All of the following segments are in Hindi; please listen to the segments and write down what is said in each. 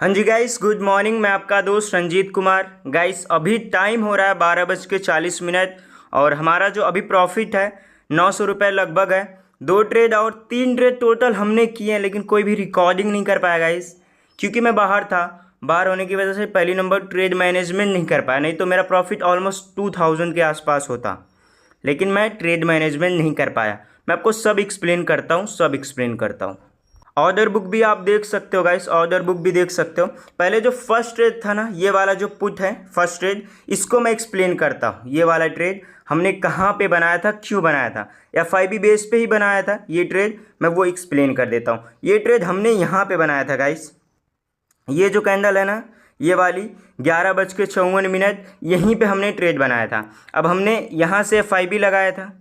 हाँ जी गाइस, गुड मॉर्निंग। मैं आपका दोस्त रंजीत कुमार। गाइस अभी टाइम हो रहा है 12:40 और हमारा जो अभी प्रॉफिट है 900 रुपये लगभग है। 2 ट्रेड और 3 ट्रेड टोटल हमने किए हैं, लेकिन कोई भी रिकॉर्डिंग नहीं कर पाया गाइस, क्योंकि मैं बाहर था। बाहर होने की वजह से पहली नंबर ट्रेड मैनेजमेंट नहीं कर पाया, नहीं तो मेरा प्रॉफिट ऑलमोस्ट 2000 के आसपास होता। लेकिन मैं ट्रेड मैनेजमेंट नहीं कर पाया। मैं आपको सब एक्सप्लेन करता हूँ, सब एक्सप्लेन करता हूँ। ऑर्डर बुक भी आप देख सकते हो गाइस, ऑर्डर बुक भी देख सकते हो। पहले जो फर्स्ट ट्रेड था ना, ये वाला जो पुट है फर्स्ट ट्रेड, इसको मैं एक्सप्लेन करता हूँ। ये वाला ट्रेड हमने कहाँ पे बनाया था, क्यों बनाया था, FIB बेस पे ही बनाया था ये ट्रेड, मैं वो एक्सप्लेन कर देता हूँ। ये ट्रेड हमने यहाँ पे बनाया था गाइस। ये जो कैंडल है ना, ये वाली 11:54, यहीं पे हमने ट्रेड बनाया था। अब हमने यहाँ से FIB लगाया था,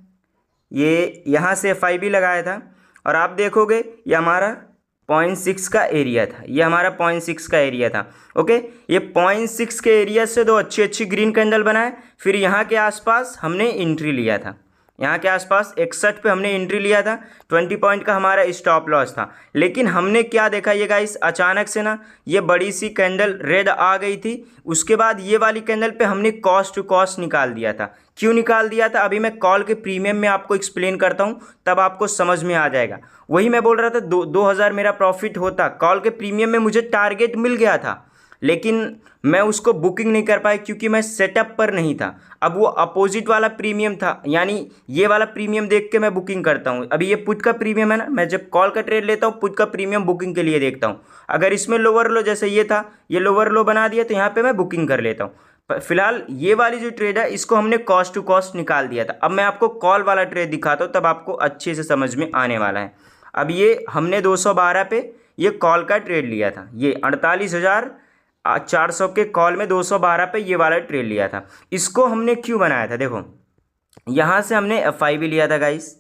ये यहाँ से FIB लगाया था, और आप देखोगे ये हमारा 0.6 का एरिया था। ये हमारा 0.6 का एरिया था। ओके, ये 0.6 के एरिया से दो अच्छी अच्छी ग्रीन कैंडल बनाए। फिर यहाँ के आसपास हमने एंट्री लिया था, यहाँ के आसपास 61 पे हमने एंट्री लिया था। 20 पॉइंट का हमारा स्टॉप लॉस था। लेकिन हमने क्या देखा, ये गाइस अचानक से ना ये बड़ी सी कैंडल रेड आ गई थी। उसके बाद ये वाली कैंडल पे हमने कॉस्ट टू कॉस्ट निकाल दिया था। क्यों निकाल दिया था, अभी मैं कॉल के प्रीमियम में आपको एक्सप्लेन करता हूँ, तब आपको समझ में आ जाएगा। वही मैं बोल रहा था, 2000 मेरा प्रॉफिट होता। कॉल के प्रीमियम में मुझे टारगेट मिल गया था, लेकिन मैं उसको बुकिंग नहीं कर पाया क्योंकि मैं सेटअप पर नहीं था। अब वो अपोजिट वाला प्रीमियम था, यानी ये वाला प्रीमियम देख के मैं बुकिंग करता हूँ। अभी ये पुट का प्रीमियम है ना, मैं जब कॉल का ट्रेड लेता हूँ पुट का प्रीमियम बुकिंग के लिए देखता हूँ। अगर इसमें लोअर लो, जैसे ये था, ये लोअर लो बना दिया, तो यहाँ पे मैं बुकिंग कर लेता हूँ। फिलहाल ये वाली जो ट्रेड है, इसको हमने कॉस्ट टू कॉस्ट निकाल दिया था। अब मैं आपको कॉल वाला ट्रेड दिखाता हूँ, तब आपको अच्छे से समझ में आने वाला है। अब ये हमने 212 पे ये कॉल का ट्रेड लिया था। ये 48,400 के कॉल में 212 पे ये वाला ट्रेड लिया था। इसको हमने क्यों बनाया था, देखो यहाँ से हमने FIB लिया था गाइस।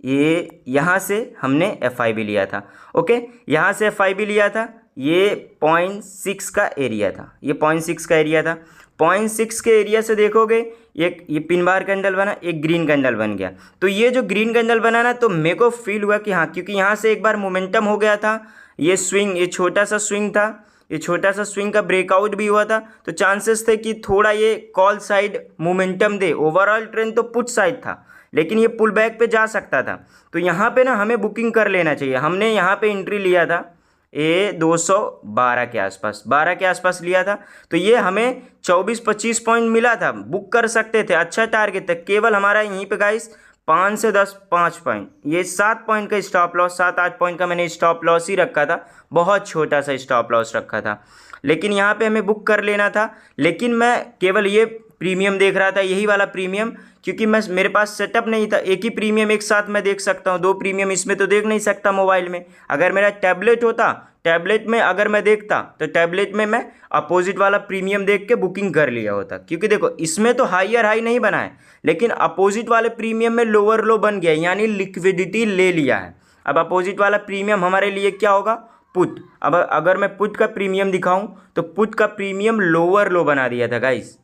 ये यहाँ से हमने FIB लिया था। ओके, यहाँ से FIB लिया था। ये 0.6 का एरिया था, ये 0.6 का एरिया था। 0.6 के एरिया से देखोगे एक ये पिन बार कैंडल बना, एक ग्रीन कैंडल बन गया। तो ये जो ग्रीन कैंडल बना ना, तो मेरे को फील हुआ कि हाँ, क्योंकि यहाँ से एक बार मोमेंटम हो गया था। ये स्विंग, ये छोटा सा स्विंग था, ये छोटा सा स्विंग का ब्रेकआउट भी हुआ था, तो चांसेस थे कि थोड़ा ये कॉल साइड मोमेंटम दे। ओवरऑल ट्रेंड तो पुट साइड था, लेकिन ये पुल बैक पे जा सकता था। तो यहाँ पे ना हमें बुकिंग कर लेना चाहिए। हमने यहाँ पे एंट्री लिया था, ये 212 के आसपास, 12 के आसपास लिया था। तो ये हमें 24-25 पॉइंट मिला था, बुक कर सकते थे, अच्छा टारगेट था। केवल हमारा यहीं पे गाइस 5 से 10, 5 पॉइंट, ये 7 पॉइंट का स्टॉप लॉस, 7-8 पॉइंट का मैंने स्टॉप लॉस ही रखा था, बहुत छोटा सा स्टॉप लॉस रखा था। लेकिन यहाँ पे हमें बुक कर लेना था। लेकिन मैं केवल ये प्रीमियम देख रहा था, यही वाला प्रीमियम, क्योंकि मैं मेरे पास सेटअप नहीं था। एक ही प्रीमियम एक साथ मैं देख सकता हूँ, 2 प्रीमियम इसमें तो देख नहीं सकता मोबाइल में। अगर मेरा टैबलेट होता, टैबलेट में अगर मैं देखता, तो टैबलेट में मैं अपोजिट वाला प्रीमियम देख के बुकिंग कर लिया होता। क्योंकि देखो इसमें तो हाईयर हाई नहीं बना है, लेकिन अपोजिट वाले प्रीमियम में लोअर लो बन गया, यानी लिक्विडिटी ले लिया है। अब अपोजिट वाला प्रीमियम हमारे लिए क्या होगा, पुट। अब अगर मैं पुट का प्रीमियम दिखाऊं, तो पुट का प्रीमियम लोअर लो बना दिया था गाइस।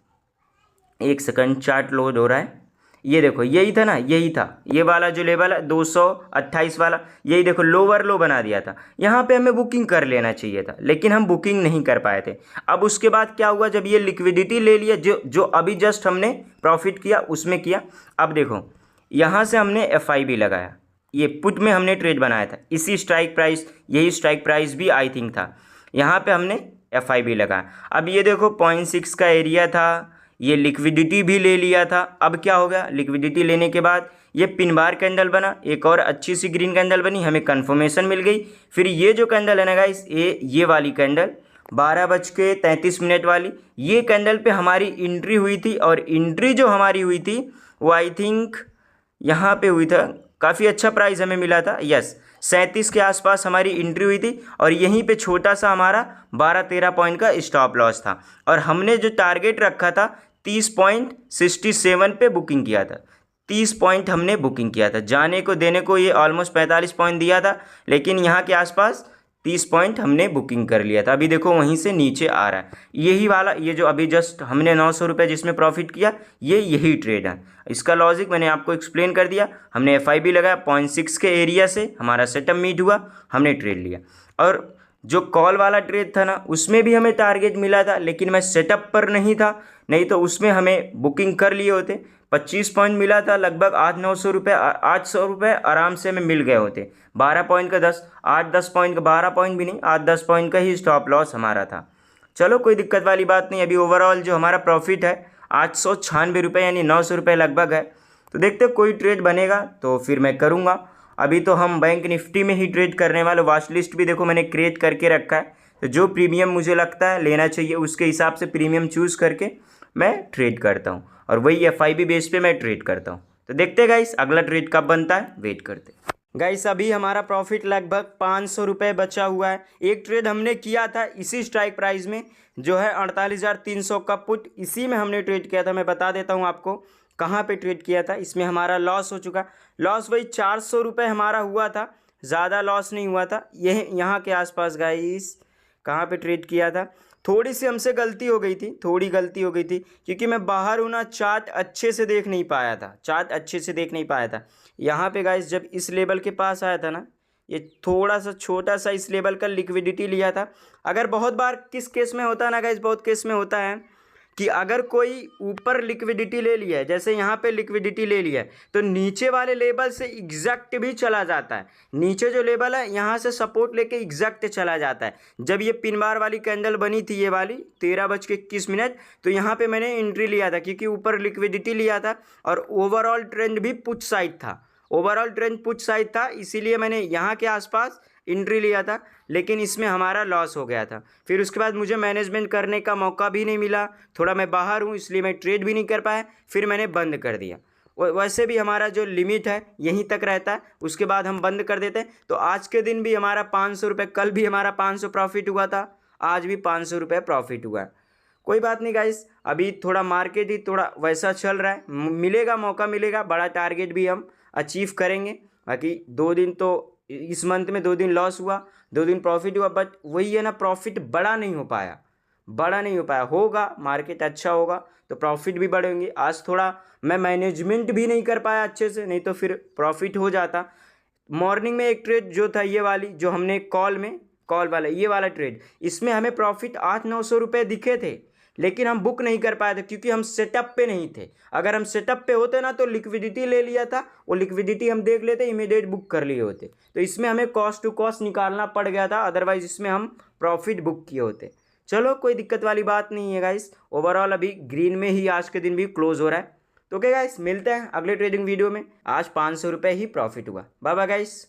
एक सेकंड, चार्ट लोड हो रहा है। ये देखो, यही था ना, यही था, ये वाला जो लेवल है 228 वाला, यही देखो लोअर लो बना दिया था। यहाँ पे हमें बुकिंग कर लेना चाहिए था, लेकिन हम बुकिंग नहीं कर पाए थे। अब उसके बाद क्या हुआ, जब ये लिक्विडिटी ले लिया, जो जो अभी जस्ट हमने प्रॉफिट किया उसमें किया। अब देखो यहाँ से हमने FIB लगाया, ये पुट में हमने ट्रेड बनाया था, इसी स्ट्राइक प्राइस, यही स्ट्राइक प्राइस भी आई थिंक था। यहाँ पे हमने FIB लगाया। अब ये देखो 0.6 का एरिया था, ये लिक्विडिटी भी ले लिया था। अब क्या हो गया, लिक्विडिटी लेने के बाद ये पिन बार कैंडल बना, एक और अच्छी सी ग्रीन कैंडल बनी, हमें कंफर्मेशन मिल गई। फिर ये जो कैंडल है ना गाइस, ये वाली कैंडल 12:33 वाली, ये कैंडल पे हमारी एंट्री हुई थी। और एंट्री जो हमारी हुई थी वो आई थिंक यहाँ पे हुई था, काफ़ी अच्छा प्राइस हमें मिला था। यस, 37 के आसपास हमारी एंट्री हुई थी, और यहीं पे छोटा सा हमारा 12-13 पॉइंट का स्टॉप लॉस था। और हमने जो टारगेट रखा था 30.67 पे बुकिंग किया था। 30 पॉइंट हमने बुकिंग किया था, जाने को देने को ये ऑलमोस्ट 45 पॉइंट दिया था, लेकिन यहाँ के आसपास 30 पॉइंट हमने बुकिंग कर लिया था। अभी देखो वहीं से नीचे आ रहा है, यही वाला, ये जो अभी जस्ट हमने 900 रुपये जिसमें प्रॉफिट किया, यही ट्रेड है। इसका लॉजिक मैंने आपको एक्सप्लेन कर दिया। हमने FIB लगाया, 0.6 के एरिया से हमारा सेटअप मीट हुआ, हमने ट्रेड लिया। और जो कॉल वाला ट्रेड था ना उसमें भी हमें टारगेट मिला था, लेकिन मैं सेटअप पर नहीं था, नहीं तो उसमें हमें बुकिंग कर लिए होते। 25 पॉइंट मिला था, लगभग 800-900 रुपये 800 रुपये आराम से हमें मिल गए होते। 12 पॉइंट का 10, 8-10 पॉइंट का, 12 पॉइंट भी नहीं, 8-10 पॉइंट का ही स्टॉप लॉस हमारा था। चलो कोई दिक्कत वाली बात नहीं। अभी ओवरऑल जो हमारा प्रॉफिट है 896 रुपये यानी 900 रुपये लगभग है। तो देखते कोई ट्रेड बनेगा तो फिर मैं करूँगा। अभी तो हम बैंक निफ्टी में ही ट्रेड करने वाले। वॉच लिस्ट भी देखो मैंने क्रिएट करके रखा है, तो जो प्रीमियम मुझे लगता है लेना चाहिए उसके हिसाब से प्रीमियम चूज़ करके मैं ट्रेड करता हूँ, और वही FIB बेस पे मैं ट्रेड करता हूँ। तो देखते गाइस अगला ट्रेड कब बनता है, वेट करते। गाइस अभी हमारा प्रॉफिट लगभग 500 रुपये बचा हुआ है। एक ट्रेड हमने किया था इसी स्ट्राइक प्राइस में, जो है 48,300 का पुट, इसी में हमने ट्रेड किया था। मैं बता देता हूँ आपको कहाँ पे ट्रेड किया था। इसमें हमारा लॉस हो चुका, लॉस वही 400 रुपये हमारा हुआ था, ज़्यादा लॉस नहीं हुआ था। यह यहाँ के आसपास गाइस कहाँ पे ट्रेड किया था। थोड़ी सी हमसे गलती हो गई थी, थोड़ी गलती हो गई थी, क्योंकि मैं बाहर हूँ ना, चार्ट अच्छे से देख नहीं पाया था, चार्ट अच्छे से देख नहीं पाया था। यहाँ पे गाइस जब इस लेवल के पास आया था ना, ये थोड़ा सा छोटा सा इस लेवल का लिक्विडिटी लिया था। अगर बहुत बार किस केस में होता है ना गाइस, बहुत केस में होता है कि अगर कोई ऊपर लिक्विडिटी ले लिया है, जैसे यहाँ पे लिक्विडिटी ले लिया है, तो नीचे वाले लेवल से एग्जैक्ट भी चला जाता है। नीचे जो लेवल है यहाँ से सपोर्ट लेके एग्जैक्ट चला जाता है। जब ये पिन बार वाली कैंडल बनी थी, ये वाली 13:21, तो यहाँ पे मैंने एंट्री लिया था, क्योंकि ऊपर लिक्विडिटी लिया था और ओवरऑल ट्रेंड भी पुट साइड था, ओवरऑल ट्रेंड पुट साइड था, इसीलिए मैंने यहाँ के आसपास एंट्री लिया था। लेकिन इसमें हमारा लॉस हो गया था। फिर उसके बाद मुझे मैनेजमेंट करने का मौका भी नहीं मिला, थोड़ा मैं बाहर हूँ इसलिए मैं ट्रेड भी नहीं कर पाया, फिर मैंने बंद कर दिया। वैसे भी हमारा जो लिमिट है यहीं तक रहता है, उसके बाद हम बंद कर देते हैं। तो आज के दिन भी हमारा 500 रुपये, कल भी हमारा 500 प्रॉफिट हुआ था, आज भी 500 रुपये प्रॉफिट हुआ है। कोई बात नहीं गाइस, अभी थोड़ा मार्केट ही थोड़ा वैसा चल रहा है, मिलेगा मौका मिलेगा, बड़ा टारगेट भी हम अचीव करेंगे। बाकी 2 दिन तो इस मंथ में 2 दिन लॉस हुआ, 2 दिन प्रॉफिट हुआ, बट वही है ना, प्रॉफिट बड़ा नहीं हो पाया, बड़ा नहीं हो पाया। होगा मार्केट अच्छा होगा तो प्रॉफिट भी बढ़ेंगे। आज थोड़ा मैं मैनेजमेंट भी नहीं कर पाया अच्छे से, नहीं तो फिर प्रॉफिट हो जाता। मॉर्निंग में एक ट्रेड जो था, ये वाली जो हमने कॉल वाला ये वाला ट्रेड, इसमें हमें प्रॉफिट 800-900 रुपये दिखे थे, लेकिन हम बुक नहीं कर पाए थे क्योंकि हम सेटअप पे नहीं थे। अगर हम सेटअप पे होते ना तो लिक्विडिटी ले लिया था, वो लिक्विडिटी हम देख लेते, इमीडिएट बुक कर लिए होते। तो इसमें हमें कॉस्ट टू कॉस्ट निकालना पड़ गया था, अदरवाइज इसमें हम प्रॉफिट बुक किए होते। चलो कोई दिक्कत वाली बात नहीं है गाइस, ओवरऑल अभी ग्रीन में ही आज के दिन भी क्लोज हो रहा है। तो ओके गाइस, मिलते हैं अगले ट्रेडिंग वीडियो में। आज 500 रुपये ही प्रॉफिट हुआ। Bye bye guys.